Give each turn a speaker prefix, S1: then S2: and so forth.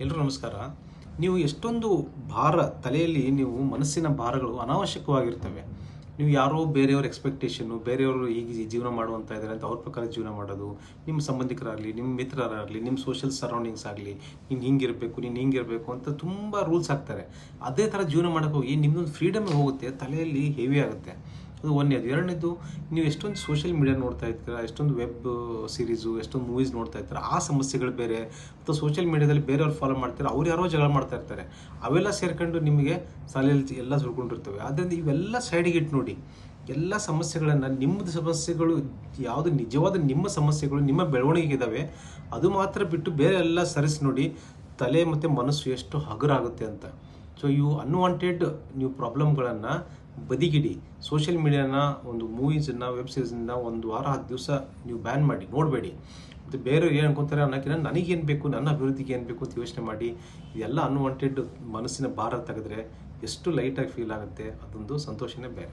S1: ಎಲ್ಲರೂ ನಮಸ್ಕಾರ. ನೀವು ಎಷ್ಟೊಂದು ಭಾರ ತಲೆಯಲ್ಲಿ ನೀವು ಮನಸ್ಸಿನ ಭಾರಗಳು ಅನಾವಶ್ಯಕವಾಗಿರ್ತವೆ. ನೀವು ಯಾರೋ ಬೇರೆಯವ್ರ ಎಕ್ಸ್ಪೆಕ್ಟೇಷನ್ನು, ಬೇರೆಯವರು ಹೀಗೆ ಜೀವನ ಮಾಡುವಂತ ಇದ್ದಾರೆ ಅಂತ ಅವ್ರ ಪ್ರಕಾರ ಜೀವನ ಮಾಡೋದು, ನಿಮ್ಮ ಸಂಬಂಧಿಕರಾಗಲಿ, ನಿಮ್ಮ ಮಿತ್ರರಾಗಲಿ, ನಿಮ್ಮ ಸೋಷಿಯಲ್ ಸರೌಂಡಿಂಗ್ಸ್ ಆಗಲಿ, ನೀನು ಹಿಂಗಿರಬೇಕು ಅಂತ ತುಂಬ ರೂಲ್ಸ್ ಹಾಕ್ತಾರೆ. ಅದೇ ಥರ ಜೀವನ ಮಾಡೋಕ್ಕೆ ಹೋಗಿ ನಿಮ್ಮದೊಂದು ಫ್ರೀಡಮ್ ಹೋಗುತ್ತೆ, ತಲೆಯಲ್ಲಿ ಹೆವಿ ಆಗುತ್ತೆ. ಅದು ಒಂದನೇದು. ಎರಡನೇದು, ನೀವು ಎಷ್ಟೊಂದು ಸೋಷಿಯಲ್ ಮೀಡಿಯಾ ನೋಡ್ತಾ ಇರ್ತೀರ, ಎಷ್ಟೊಂದು ವೆಬ್ ಸೀರೀಸು, ಎಷ್ಟೊಂದು ಮೂವೀಸ್ ನೋಡ್ತಾ ಇರ್ತಾರೆ. ಆ ಸಮಸ್ಯೆಗಳು ಬೇರೆ, ಮತ್ತು ಸೋಷಿಯಲ್ ಮೀಡಿಯಾದಲ್ಲಿ ಬೇರೆಯವ್ರು ಫಾಲೋ ಮಾಡ್ತಾರೆ, ಅವ್ರು ಯಾರೋ ಜಗಳ ಮಾಡ್ತಾ ಇರ್ತಾರೆ. ಅವೆಲ್ಲ ಸೇರ್ಕೊಂಡು ನಿಮಗೆ ತಲೆಯಲ್ಲಿ ಎಲ್ಲ ಸುಳ್ಕೊಂಡಿರ್ತವೆ. ಆದ್ದರಿಂದ ಇವೆಲ್ಲ ಸೈಡಿಗೆ ಇಟ್ಟು ನೋಡಿ. ಎಲ್ಲ ಸಮಸ್ಯೆಗಳನ್ನು, ನಿಮ್ಮದು ಸಮಸ್ಯೆಗಳು ಯಾವುದು ನಿಜವಾದ ನಿಮ್ಮ ಸಮಸ್ಯೆಗಳು, ನಿಮ್ಮ ಬೆಳವಣಿಗೆ ಇದ್ದಾವೆ, ಅದು ಮಾತ್ರ ಬಿಟ್ಟು ಬೇರೆ ಎಲ್ಲ ಸರಿಸಿ ನೋಡಿ. ತಲೆ ಮತ್ತು ಮನಸ್ಸು ಎಷ್ಟು ಹಗುರಾಗುತ್ತೆ ಅಂತ. ಸೊ ಇವು ಅನ್ವಾಂಟೆಡ್ ನೀವು ಪ್ರಾಬ್ಲಮ್ಗಳನ್ನು ಬದಿಗಿಡಿ. ಸೋಷಿಯಲ್ ಮೀಡಿಯಾನ, ಒಂದು ಮೂವೀಸನ್ನು, ವೆಬ್ ಸೀರೀಸನ್ನ ಒಂದು ವಾರ 10 ದಿವಸ ನೀವು ಬ್ಯಾನ್ ಮಾಡಿ ನೋಡಬೇಡಿ. ಮತ್ತು ಬೇರೆಯವ್ರು ಏನು ಅನ್ಕೊತಾರೆ ಅನ್ನೋಕ್ಕಿಂತ ನನಗೇನು ಬೇಕು, ನನ್ನ ಅಭಿವೃದ್ಧಿಗೆ ಏನು ಬೇಕು ಅಂತ ಯೋಚನೆ ಮಾಡಿ. ಇದೆಲ್ಲ ಅನ್ವಾಂಟೆಡ್ ಮನಸ್ಸಿನ ಭಾರ ತೆಗೆದ್ರೆ ಎಷ್ಟು ಲೈಟಾಗಿ ಫೀಲ್ ಆಗುತ್ತೆ, ಅದೊಂದು ಸಂತೋಷನೇ ಬೇರೆ.